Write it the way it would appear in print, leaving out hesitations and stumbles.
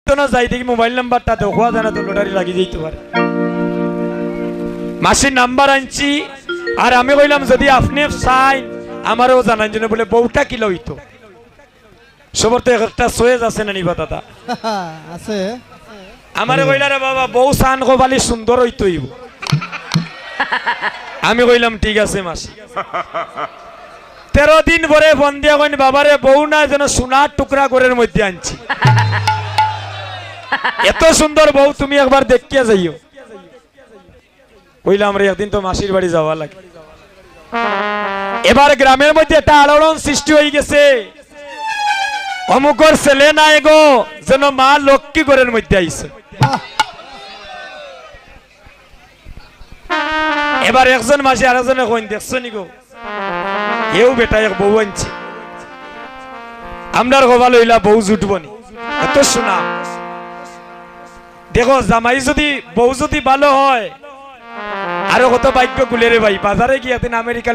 না যাই দেখি মোবাইল নাম্বারটা তো হওয়া জানা তো লটারি লাগিয়ে যেতে পারে। মাসির নাম্বার আনছি আর আমি কইলাম যদি আপনি চাই আমারও জানান জন্য বলে বউটা কি লইতো সবর তো একটা সোয়েজ আছে না নিবা দাদা আছে আমারে কইলা রে বাবা বউ সান গোবালি সুন্দর হইতইব। আমি কইলাম ঠিক আছে মাসি। 13 দিন পরে ফোন দিয়া কইন বাবারে বউ না যেন সোনার টুকরা ঘরের মধ্যে আনছি, এত সুন্দর বউ তুমি একবার দেখিয়া যাইও। কইলাম রে একদিন তো মাসির বাড়ি যাওয়া লাগে। এবার গ্রামের মধ্যে একটা আলোড়ন সৃষ্টি হয়ে গেছে, অমুকর ছেলে নাই গো যেন মা লক্ষ্মী ঘরের মধ্যে আইছে। এবার একজন মাসি আরেকজনে কইন দেখছো নি গো কেউ বেটা এক বউ আনছে, আমরার গোবা লইলা বউ জুটবনি এত শোনা। দেখো জামাই যদি বউ যদি ভালো হয় আরো কত ভাগ্য গুলে রে ভাই, বাজারে গিয়ে আমেরিকা